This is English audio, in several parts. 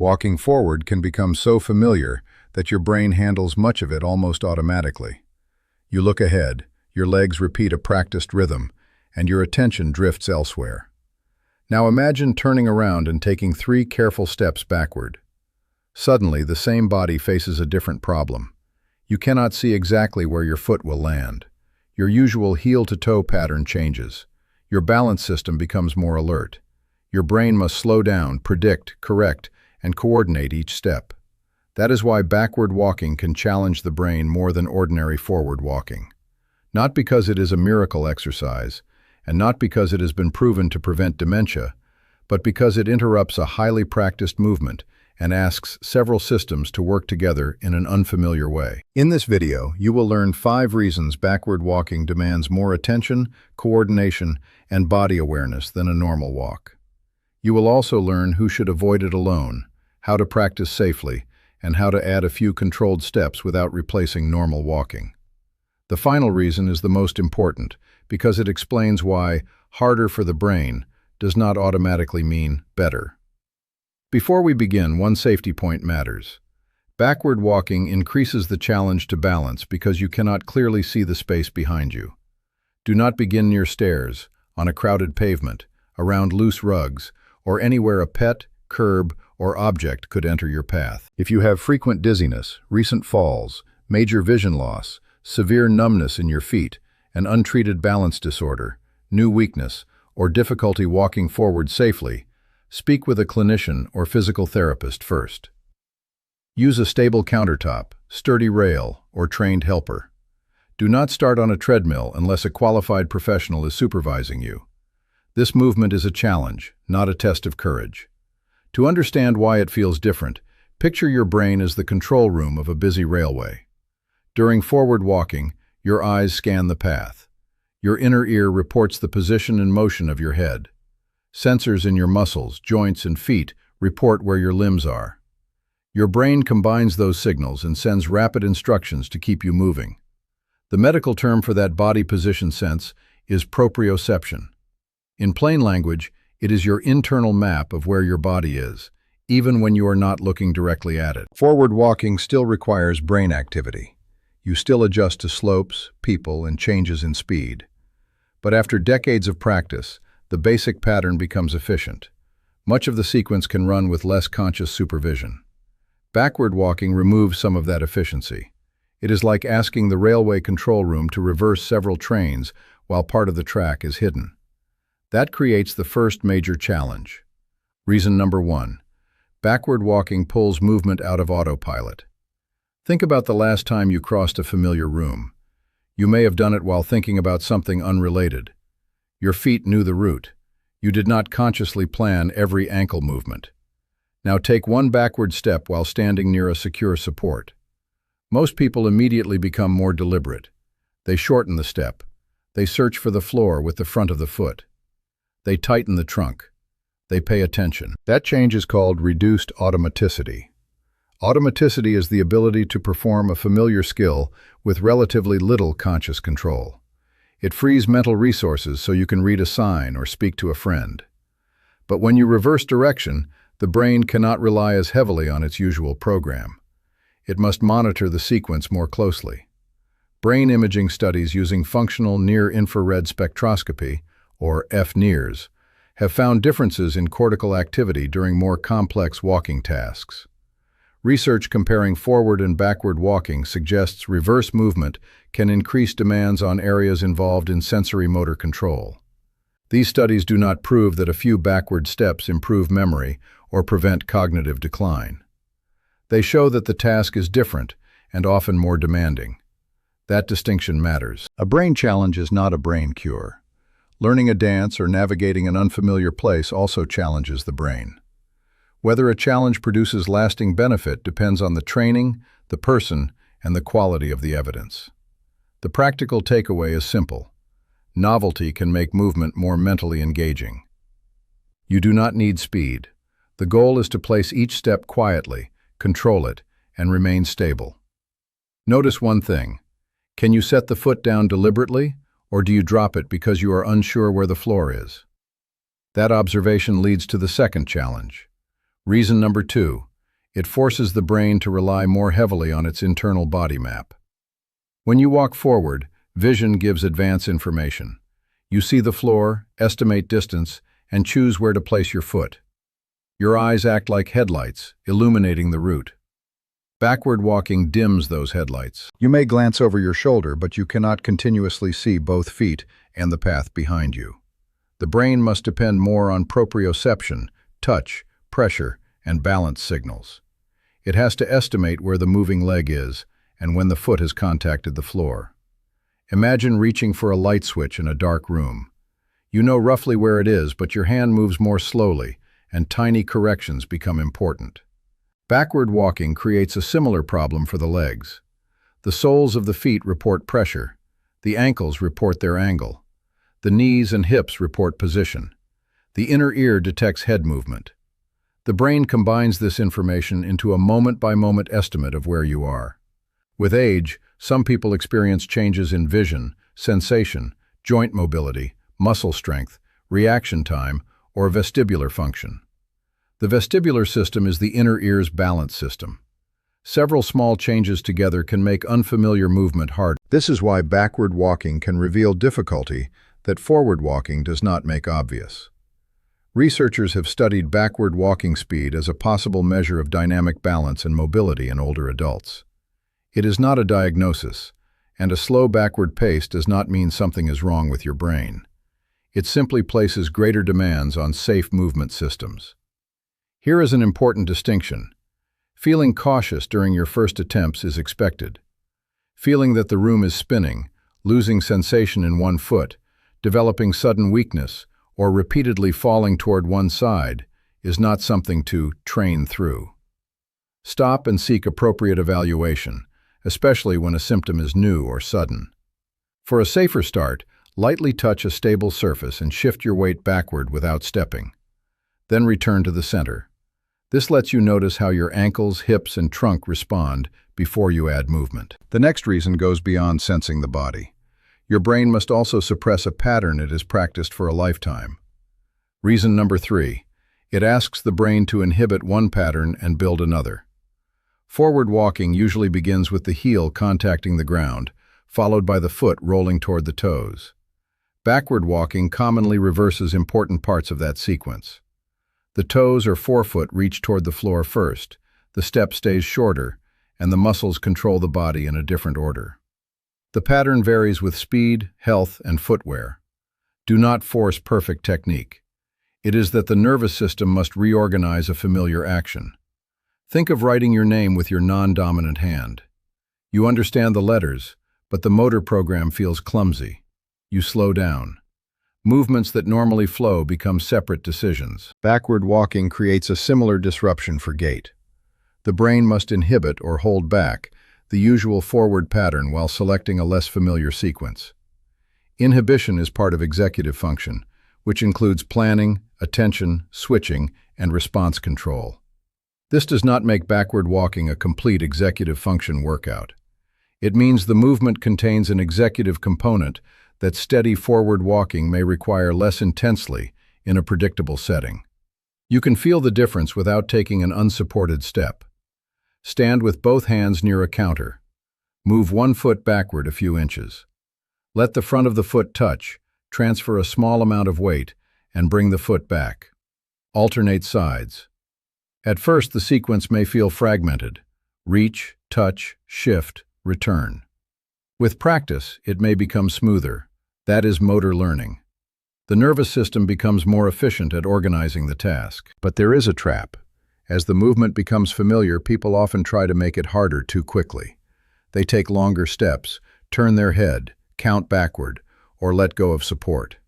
Walking forward can become so familiar that your brain handles much of it almost automatically. You look ahead, your legs repeat a practiced rhythm, and your attention drifts elsewhere. Now imagine turning around and taking 3 careful steps backward. Suddenly, the same body faces a different problem. You cannot see exactly where your foot will land. Your usual heel-to-toe pattern changes. Your balance system becomes more alert. Your brain must slow down, predict, correct, and coordinate each step. That is why backward walking can challenge the brain more than ordinary forward walking. Not because it is a miracle exercise, and not because it has been proven to prevent dementia, but because it interrupts a highly practiced movement and asks several systems to work together in an unfamiliar way. In this video, you will learn 5 reasons backward walking demands more attention, coordination, and body awareness than a normal walk. You will also learn who should avoid it alone, how to practice safely, and how to add a few controlled steps without replacing normal walking. The final reason is the most important, because it explains why harder for the brain does not automatically mean better. Before we begin, one safety point matters. Backward walking increases the challenge to balance because you cannot clearly see the space behind you. Do not begin near stairs, on a crowded pavement, around loose rugs, or anywhere a pet, curb, or object could enter your path. If you have frequent dizziness, recent falls, major vision loss, severe numbness in your feet, an untreated balance disorder, new weakness, or difficulty walking forward safely, speak with a clinician or physical therapist first. Use a stable countertop, sturdy rail, or trained helper. Do not start on a treadmill unless a qualified professional is supervising you. This movement is a challenge, not a test of courage. To understand why it feels different, picture your brain as the control room of a busy railway. During forward walking, your eyes scan the path. Your inner ear reports the position and motion of your head. Sensors in your muscles, joints, and feet report where your limbs are. Your brain combines those signals and sends rapid instructions to keep you moving. The medical term for that body position sense is proprioception. In plain language, it is your internal map of where your body is, even when you are not looking directly at it. Forward walking still requires brain activity. You still adjust to slopes, people, and changes in speed. But after decades of practice, the basic pattern becomes efficient. Much of the sequence can run with less conscious supervision. Backward walking removes some of that efficiency. It is like asking the railway control room to reverse several trains while part of the track is hidden. That creates the first major challenge. Reason number 1. Backward walking pulls movement out of autopilot. Think about the last time you crossed a familiar room. You may have done it while thinking about something unrelated. Your feet knew the route. You did not consciously plan every ankle movement. Now take one backward step while standing near a secure support. Most people immediately become more deliberate. They shorten the step. They search for the floor with the front of the foot. They tighten the trunk. They pay attention. That change is called reduced automaticity. Automaticity is the ability to perform a familiar skill with relatively little conscious control. It frees mental resources so you can read a sign or speak to a friend. But when you reverse direction, the brain cannot rely as heavily on its usual program. It must monitor the sequence more closely. Brain imaging studies using functional near-infrared spectroscopy, or FNIRS, have found differences in cortical activity during more complex walking tasks. Research comparing forward and backward walking suggests reverse movement can increase demands on areas involved in sensory motor control. These studies do not prove that a few backward steps improve memory or prevent cognitive decline. They show that the task is different and often more demanding. That distinction matters. A brain challenge is not a brain cure. Learning a dance or navigating an unfamiliar place also challenges the brain. Whether a challenge produces lasting benefit depends on the training, the person, and the quality of the evidence. The practical takeaway is simple. Novelty can make movement more mentally engaging. You do not need speed. The goal is to place each step quietly, control it, and remain stable. Notice one thing. Can you set the foot down deliberately, or do you drop it because you are unsure where the floor is? That observation leads to the second challenge. Reason number 2. It forces the brain to rely more heavily on its internal body map. When you walk forward, vision gives advance information. You see the floor, estimate distance, and choose where to place your foot. Your eyes act like headlights, illuminating the route. Backward walking dims those headlights. You may glance over your shoulder, but you cannot continuously see both feet and the path behind you. The brain must depend more on proprioception, touch, pressure, and balance signals. It has to estimate where the moving leg is and when the foot has contacted the floor. Imagine reaching for a light switch in a dark room. You know roughly where it is, but your hand moves more slowly, and tiny corrections become important. Backward walking creates a similar problem for the legs. The soles of the feet report pressure. The ankles report their angle. The knees and hips report position. The inner ear detects head movement. The brain combines this information into a moment-by-moment estimate of where you are. With age, some people experience changes in vision, sensation, joint mobility, muscle strength, reaction time, or vestibular function. The vestibular system is the inner ear's balance system. Several small changes together can make unfamiliar movement hard. This is why backward walking can reveal difficulty that forward walking does not make obvious. Researchers have studied backward walking speed as a possible measure of dynamic balance and mobility in older adults. It is not a diagnosis, and a slow backward pace does not mean something is wrong with your brain. It simply places greater demands on safe movement systems. Here is an important distinction. Feeling cautious during your first attempts is expected. Feeling that the room is spinning, losing sensation in one foot, developing sudden weakness, or repeatedly falling toward one side is not something to train through. Stop and seek appropriate evaluation, especially when a symptom is new or sudden. For a safer start, lightly touch a stable surface and shift your weight backward without stepping. Then return to the center. This lets you notice how your ankles, hips, and trunk respond before you add movement. The next reason goes beyond sensing the body. Your brain must also suppress a pattern it has practiced for a lifetime. Reason number 3, it asks the brain to inhibit one pattern and build another. Forward walking usually begins with the heel contacting the ground, followed by the foot rolling toward the toes. Backward walking commonly reverses important parts of that sequence. The toes or forefoot reach toward the floor first, the step stays shorter, and the muscles control the body in a different order. The pattern varies with speed, health, and footwear. Do not force perfect technique. It is that the nervous system must reorganize a familiar action. Think of writing your name with your non-dominant hand. You understand the letters, but the motor program feels clumsy. You slow down. Movements that normally flow become separate decisions. Backward walking creates a similar disruption for gait. The brain must inhibit or hold back the usual forward pattern while selecting a less familiar sequence. Inhibition is part of executive function, which includes planning, attention, switching, and response control. This does not make backward walking a complete executive function workout. It means the movement contains an executive component that steady forward walking may require less intensely in a predictable setting. You can feel the difference without taking an unsupported step. Stand with both hands near a counter. Move one foot backward a few inches. Let the front of the foot touch, transfer a small amount of weight, and bring the foot back. Alternate sides. At first, the sequence may feel fragmented. Reach, touch, shift, return. With practice, it may become smoother. That is motor learning. The nervous system becomes more efficient at organizing the task. But there is a trap. As the movement becomes familiar, people often try to make it harder too quickly. They take longer steps, turn their head, count backward, or let go of support.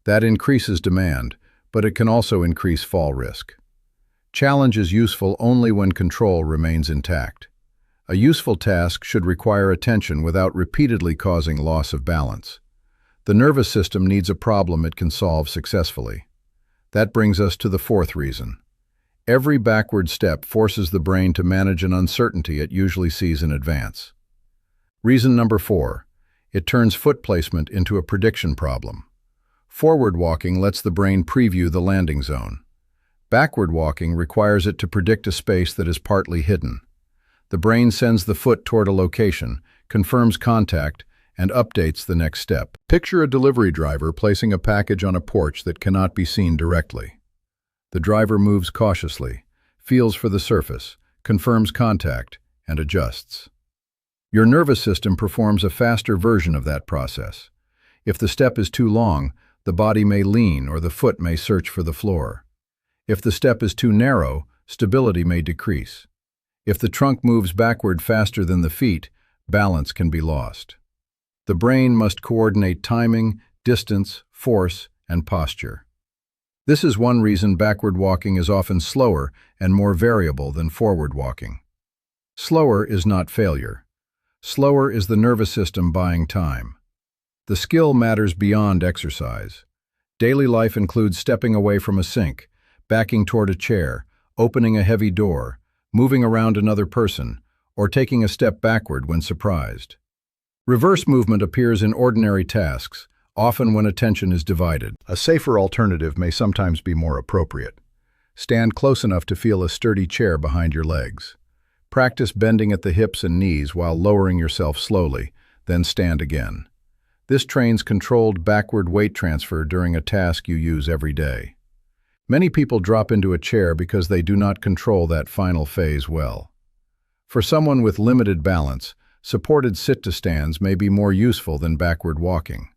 That increases demand, but it can also increase fall risk. Challenge is useful only when control remains intact. A useful task should require attention without repeatedly causing loss of balance. The nervous system needs a problem it can solve successfully. That brings us to the fourth reason. Every backward step forces the brain to manage an uncertainty it usually sees in advance. Reason number 4. It turns foot placement into a prediction problem. Forward walking lets the brain preview the landing zone. Backward walking requires it to predict a space that is partly hidden. The brain sends the foot toward a location, confirms contact, and updates the next step. Picture a delivery driver placing a package on a porch that cannot be seen directly. The driver moves cautiously, feels for the surface, confirms contact, and adjusts. Your nervous system performs a faster version of that process. If the step is too long, the body may lean or the foot may search for the floor. If the step is too narrow, stability may decrease. If the trunk moves backward faster than the feet, balance can be lost. The brain must coordinate timing, distance, force, and posture. This is one reason backward walking is often slower and more variable than forward walking. Slower is not failure. Slower is the nervous system buying time. The skill matters beyond exercise. Daily life includes stepping away from a sink, backing toward a chair, opening a heavy door, moving around another person, or taking a step backward when surprised. Reverse movement appears in ordinary tasks, often when attention is divided. A safer alternative may sometimes be more appropriate. Stand close enough to feel a sturdy chair behind your legs. Practice bending at the hips and knees while lowering yourself slowly, then stand again. This trains controlled backward weight transfer during a task you use every day. Many people drop into a chair because they do not control that final phase well. For someone with limited balance, supported sit-to-stands may be more useful than backward walking.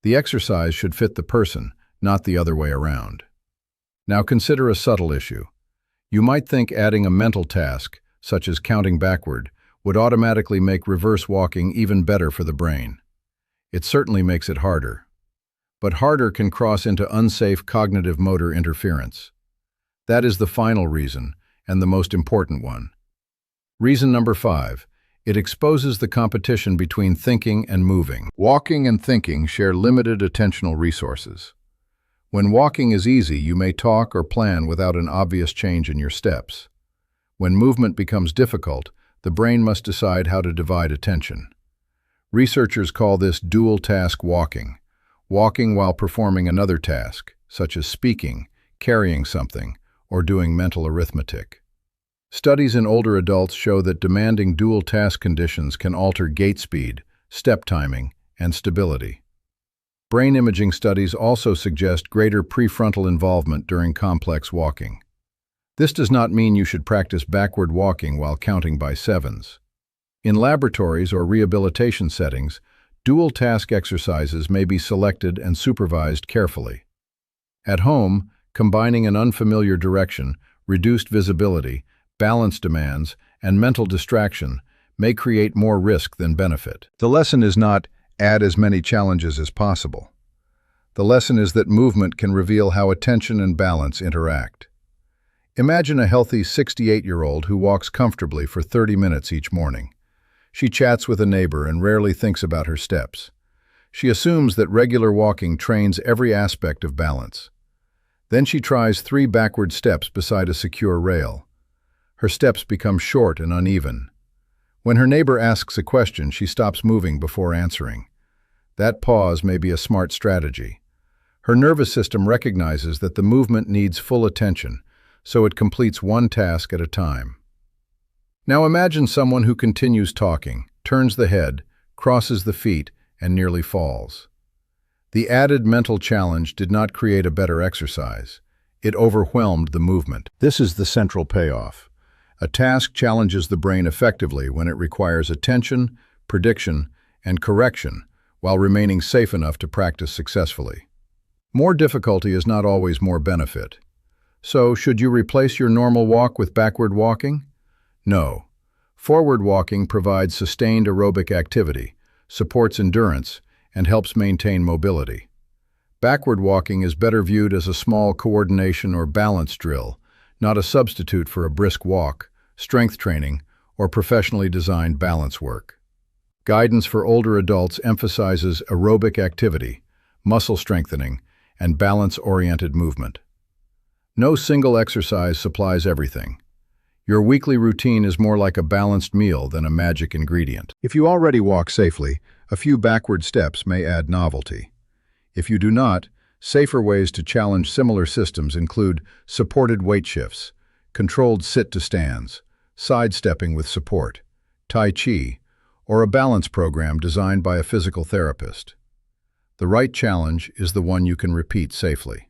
The exercise should fit the person, not the other way around. Now consider a subtle issue. You might think adding a mental task, such as counting backward, would automatically make reverse walking even better for the brain. It certainly makes it harder. But harder can cross into unsafe cognitive motor interference. That is the final reason, and the most important one. Reason number 5. It exposes the competition between thinking and moving. Walking and thinking share limited attentional resources. When walking is easy, you may talk or plan without an obvious change in your steps. When movement becomes difficult, the brain must decide how to divide attention. Researchers call this dual-task walking, walking while performing another task, such as speaking, carrying something, or doing mental arithmetic. Studies in older adults show that demanding dual-task conditions can alter gait speed, step timing, and stability. Brain imaging studies also suggest greater prefrontal involvement during complex walking. This does not mean you should practice backward walking while counting by sevens. In laboratories or rehabilitation settings, dual-task exercises may be selected and supervised carefully. At home, combining an unfamiliar direction, reduced visibility, balance demands, and mental distraction may create more risk than benefit. The lesson is not add as many challenges as possible. The lesson is that movement can reveal how attention and balance interact. Imagine a healthy 68-year-old who walks comfortably for 30 minutes each morning. She chats with a neighbor and rarely thinks about her steps. She assumes that regular walking trains every aspect of balance. Then she tries 3 backward steps beside a secure rail. Her steps become short and uneven. When her neighbor asks a question, she stops moving before answering. That pause may be a smart strategy. Her nervous system recognizes that the movement needs full attention, so it completes one task at a time. Now imagine someone who continues talking, turns the head, crosses the feet, and nearly falls. The added mental challenge did not create a better exercise. It overwhelmed the movement. This is the central payoff. A task challenges the brain effectively when it requires attention, prediction, and correction while remaining safe enough to practice successfully. More difficulty is not always more benefit. So, should you replace your normal walk with backward walking? No. Forward walking provides sustained aerobic activity, supports endurance, and helps maintain mobility. Backward walking is better viewed as a small coordination or balance drill, not a substitute for a brisk walk, strength training, or professionally designed balance work. Guidance for older adults emphasizes aerobic activity, muscle strengthening, and balance-oriented movement. No single exercise supplies everything. Your weekly routine is more like a balanced meal than a magic ingredient. If you already walk safely, a few backward steps may add novelty. If you do not, Safer ways to challenge similar systems include supported weight shifts, controlled sit-to-stands, sidestepping with support, Tai Chi, or a balance program designed by a physical therapist. The right challenge is the one you can repeat safely.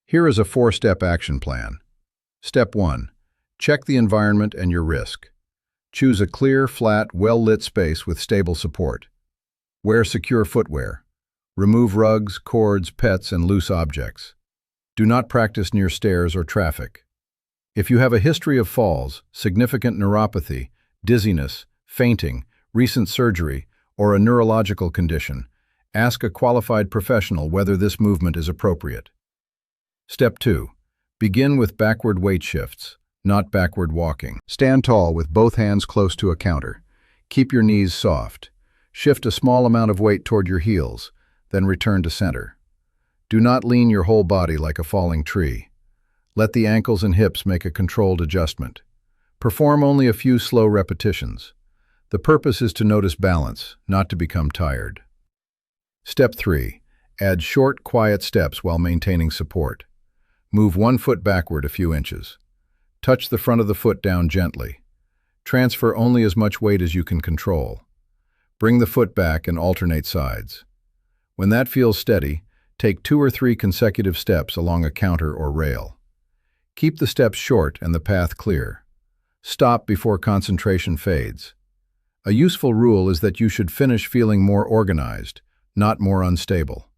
Here is a 4-step action plan. Step 1. Check the environment and your risk. Choose a clear, flat, well-lit space with stable support. Wear secure footwear. Remove rugs, cords, pets, and loose objects. Do not practice near stairs or traffic. If you have a history of falls, significant neuropathy, dizziness, fainting, recent surgery, or a neurological condition, ask a qualified professional whether this movement is appropriate. Step 2. Begin with backward weight shifts, not backward walking. Stand tall with both hands close to a counter. Keep your knees soft. Shift a small amount of weight toward your heels, then return to center. Do not lean your whole body like a falling tree. Let the ankles and hips make a controlled adjustment. Perform only a few slow repetitions. The purpose is to notice balance, not to become tired. Step 3. Add short, quiet steps while maintaining support. Move one foot backward a few inches. Touch the front of the foot down gently. Transfer only as much weight as you can control. Bring the foot back and alternate sides. When that feels steady, take 2 or 3 consecutive steps along a counter or rail. Keep the steps short and the path clear. Stop before concentration fades. A useful rule is that you should finish feeling more organized, not more unstable.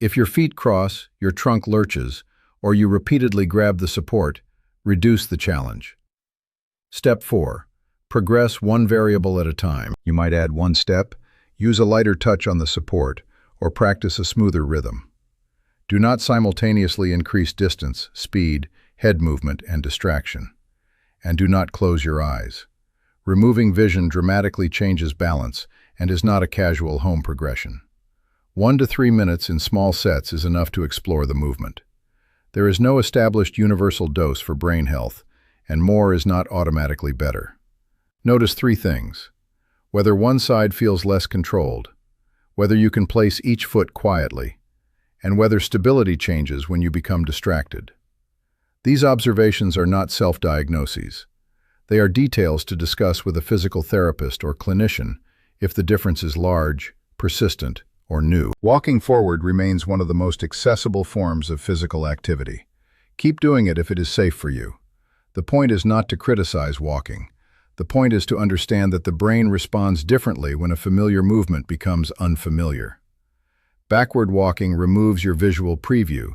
If your feet cross, your trunk lurches, or you repeatedly grab the support, reduce the challenge. Step 4. Progress one variable at a time. You might add one step, use a lighter touch on the support, or practice a smoother rhythm. Do not simultaneously increase distance, speed, head movement, and distraction. And do not close your eyes. Removing vision dramatically changes balance and is not a casual home progression. 1 to 3 minutes in small sets is enough to explore the movement. There is no established universal dose for brain health, and more is not automatically better. Notice 3 things: whether one side feels less controlled, whether you can place each foot quietly, and whether stability changes when you become distracted. These observations are not self-diagnoses. They are details to discuss with a physical therapist or clinician if the difference is large, persistent, or new. Walking forward remains one of the most accessible forms of physical activity. Keep doing it if it is safe for you. The point is not to criticize walking. The point is to understand that the brain responds differently when a familiar movement becomes unfamiliar. Backward walking removes your visual preview,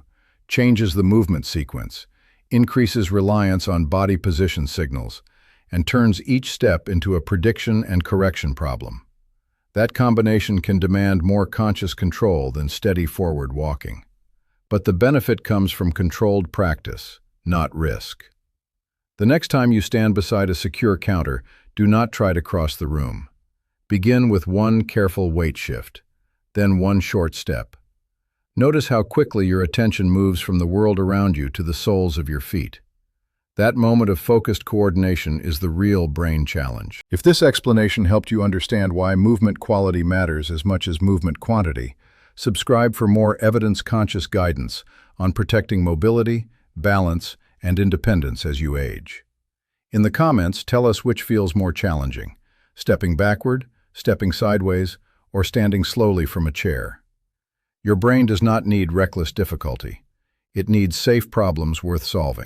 changes the movement sequence, increases reliance on body position signals, and turns each step into a prediction and correction problem. That combination can demand more conscious control than steady forward walking. But the benefit comes from controlled practice, not risk. The next time you stand beside a secure counter, do not try to cross the room. Begin with one careful weight shift, then one short step. Notice how quickly your attention moves from the world around you to the soles of your feet. That moment of focused coordination is the real brain challenge. If this explanation helped you understand why movement quality matters as much as movement quantity, subscribe for more evidence-conscious guidance on protecting mobility, balance, and independence as you age. In the comments, tell us which feels more challenging: stepping backward, stepping sideways, or standing slowly from a chair. Your brain does not need reckless difficulty. It needs safe problems worth solving.